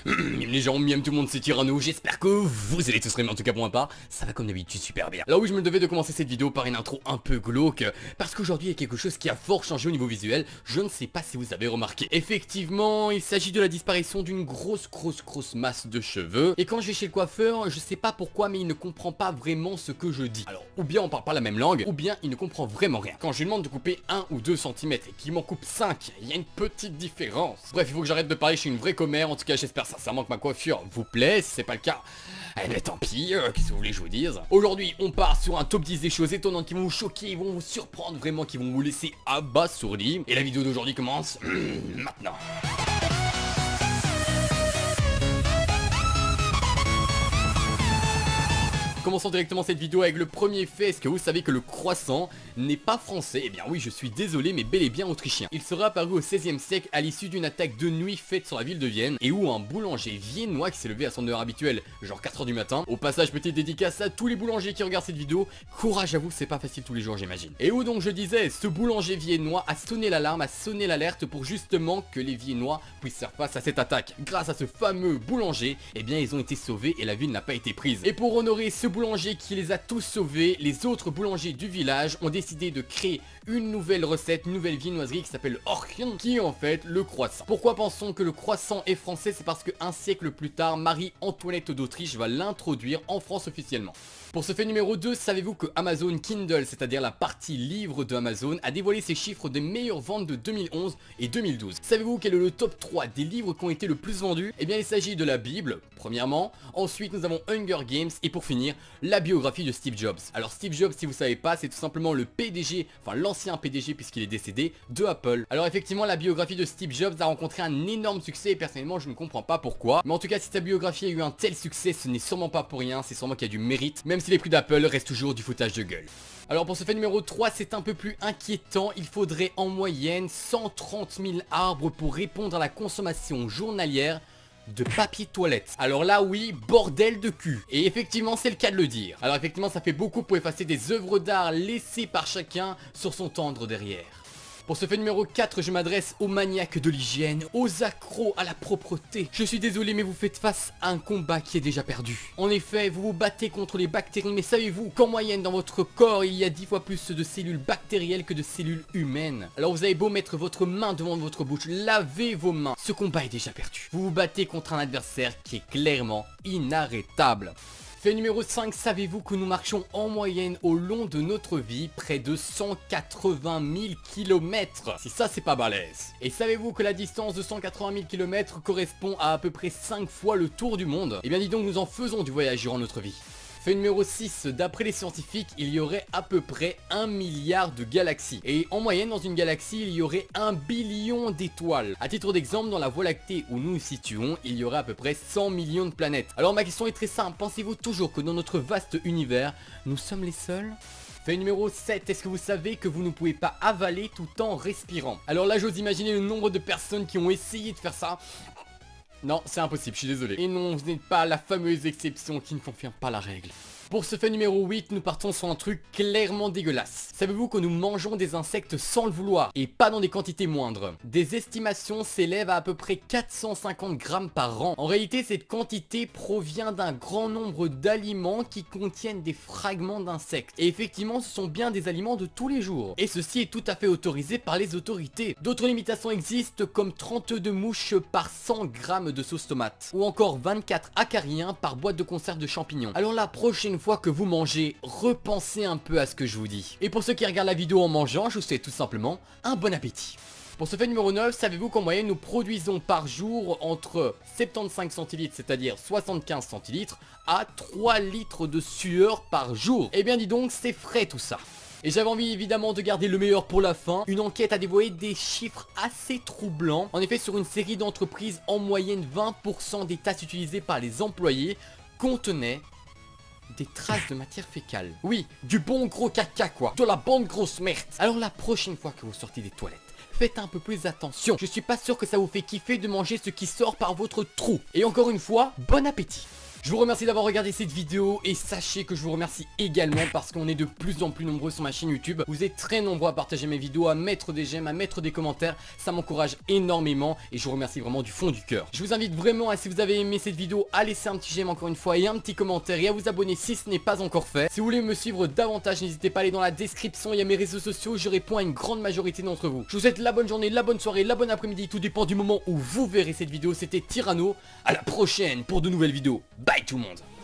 Mime les gens, mime tout le monde, c'est Tyranno, j'espère que vous allez tous très bien, en tout cas pour ma part, ça va comme d'habitude super bien. Alors oui, je me devais de commencer cette vidéo par une intro un peu glauque, parce qu'aujourd'hui il y a quelque chose qui a fort changé au niveau visuel, je ne sais pas si vous avez remarqué. Effectivement, il s'agit de la disparition d'une grosse masse de cheveux, et quand je vais chez le coiffeur, je sais pas pourquoi, mais il ne comprend pas vraiment ce que je dis. Alors, ou bien on parle pas la même langue, ou bien il ne comprend vraiment rien. Quand je lui demande de couper 1 ou 2 cm et qu'il m'en coupe 5, il y a une petite différence. Bref, il faut que j'arrête de parler, je suis une vraie commère, en tout cas j'espère sincèrement que ma coiffure vous plaît, si c'est pas le cas, eh ben tant pis, qu'est-ce que vous voulez que je vous dise. Aujourd'hui on part sur un top 10 des choses étonnantes qui vont vous choquer, vont vous surprendre vraiment, qui vont vous laisser abasourdi. Et la vidéo d'aujourd'hui commence maintenant. Commençons directement cette vidéo avec le premier fait. Est-ce que vous savez que le croissant n'est pas français? Eh bien oui, je suis désolé, mais bel et bien autrichien. Il serait apparu au XVIe siècle à l'issue d'une attaque de nuit faite sur la ville de Vienne, et où un boulanger viennois qui s'est levé à son heure habituelle, genre 4 h du matin. Au passage, petite dédicace à tous les boulangers qui regardent cette vidéo. Courage à vous, c'est pas facile tous les jours, j'imagine. Et où donc je disais, ce boulanger viennois a sonné l'alarme, a sonné l'alerte pour justement que les Viennois puissent faire face à cette attaque. Grâce à ce fameux boulanger, eh bien ils ont été sauvés et la ville n'a pas été prise. Et pour honorer ce boulanger qui les a tous sauvés, les autres boulangers du village ont décidé de créer une nouvelle recette, une nouvelle viennoiserie qui s'appelle Orchien, qui est en fait le croissant. Pourquoi pensons que le croissant est français? C'est parce qu'un siècle plus tard, Marie-Antoinette d'Autriche va l'introduire en France officiellement. Pour ce fait numéro 2, savez-vous que Amazon Kindle, c'est-à-dire la partie livre de Amazon, a dévoilé ses chiffres des meilleures ventes de 2011 et 2012. Savez-vous quel est le top 3 des livres qui ont été le plus vendus? Eh bien il s'agit de la Bible, premièrement, ensuite nous avons Hunger Games, et pour finir, la biographie de Steve Jobs. Alors Steve Jobs, si vous savez pas, c'est tout simplement le PDG, enfin l'ancien PDG puisqu'il est décédé, de Apple. Alors effectivement, la biographie de Steve Jobs a rencontré un énorme succès et personnellement je ne comprends pas pourquoi. Mais en tout cas, si sa biographie a eu un tel succès, ce n'est sûrement pas pour rien, c'est sûrement qu'il y a du mérite, même si les prix d'Apple restent toujours du foutage de gueule. Alors pour ce fait numéro 3, c'est un peu plus inquiétant, il faudrait en moyenne 130 000 arbres pour répondre à la consommation journalière de papier toilette. Alors là oui, bordel de cul. Et effectivement c'est le cas de le dire. Alors effectivement ça fait beaucoup pour effacer des œuvres d'art laissées par chacun sur son tendre derrière. Pour ce fait numéro 4, je m'adresse aux maniaques de l'hygiène, aux accros à la propreté. Je suis désolé mais vous faites face à un combat qui est déjà perdu. En effet, vous vous battez contre les bactéries, mais savez-vous qu'en moyenne dans votre corps, il y a 10 fois plus de cellules bactérielles que de cellules humaines. Alors vous avez beau mettre votre main devant votre bouche, lavez vos mains, ce combat est déjà perdu. Vous vous battez contre un adversaire qui est clairement inarrêtable. Fait numéro 5, savez-vous que nous marchons en moyenne au long de notre vie près de 180 000 km? Si ça c'est pas balèze. Et savez-vous que la distance de 180 000 km correspond à peu près 5 fois le tour du monde? Eh bien dis donc, nous en faisons du voyage durant notre vie. Fait numéro 6, d'après les scientifiques, il y aurait à peu près 1 milliard de galaxies. Et en moyenne, dans une galaxie, il y aurait 1 billion d'étoiles. A titre d'exemple, dans la Voie lactée où nous nous situons, il y aurait à peu près 100 millions de planètes. Alors ma question est très simple, pensez-vous toujours que dans notre vaste univers, nous sommes les seuls? Fait numéro 7, est-ce que vous savez que vous ne pouvez pas avaler tout en respirant? Alors là, j'ose imaginer le nombre de personnes qui ont essayé de faire ça. Non, c'est impossible, je suis désolé. Et non, vous n'êtes pas la fameuse exception qui ne confirme pas la règle. Pour ce fait numéro 8, nous partons sur un truc clairement dégueulasse. Savez-vous que nous mangeons des insectes sans le vouloir, et pas dans des quantités moindres? Des estimations s'élèvent à peu près 450 grammes par an. En réalité, cette quantité provient d'un grand nombre d'aliments qui contiennent des fragments d'insectes. Et effectivement, ce sont bien des aliments de tous les jours. Et ceci est tout à fait autorisé par les autorités. D'autres limitations existent comme 32 mouches par 100 grammes de sauce tomate. Ou encore 24 acariens par boîte de conserve de champignons. Alors la prochaine fois que vous mangez, repensez un peu à ce que je vous dis. Et pour ceux qui regardent la vidéo en mangeant, je vous souhaite tout simplement un bon appétit. Pour ce fait numéro 9, savez-vous qu'en moyenne nous produisons par jour entre 75 centilitres, c'est-à-dire 75 centilitres, à 3 litres de sueur par jour? Eh bien dis donc, c'est frais tout ça. Et j'avais envie évidemment de garder le meilleur pour la fin. Une enquête a dévoilé des chiffres assez troublants. En effet, sur une série d'entreprises, en moyenne 20% des tasses utilisées par les employés contenaient des traces de matière fécale. Oui, du bon gros caca quoi. De la bonne grosse merde. Alors la prochaine fois que vous sortez des toilettes, faites un peu plus attention. Je suis pas sûr que ça vous fait kiffer de manger ce qui sort par votre trou. Et encore une fois, bon appétit. Je vous remercie d'avoir regardé cette vidéo et sachez que je vous remercie également parce qu'on est de plus en plus nombreux sur ma chaîne YouTube. Vous êtes très nombreux à partager mes vidéos, à mettre des j'aime, à mettre des commentaires. Ça m'encourage énormément et je vous remercie vraiment du fond du cœur. Je vous invite vraiment à, si vous avez aimé cette vidéo, à laisser un petit j'aime encore une fois et un petit commentaire et à vous abonner si ce n'est pas encore fait. Si vous voulez me suivre davantage, n'hésitez pas à aller dans la description, il y a mes réseaux sociaux, je réponds à une grande majorité d'entre vous. Je vous souhaite la bonne journée, la bonne soirée, la bonne après-midi, tout dépend du moment où vous verrez cette vidéo. C'était Tyranno, à la prochaine pour de nouvelles vidéos. Bye tout le monde.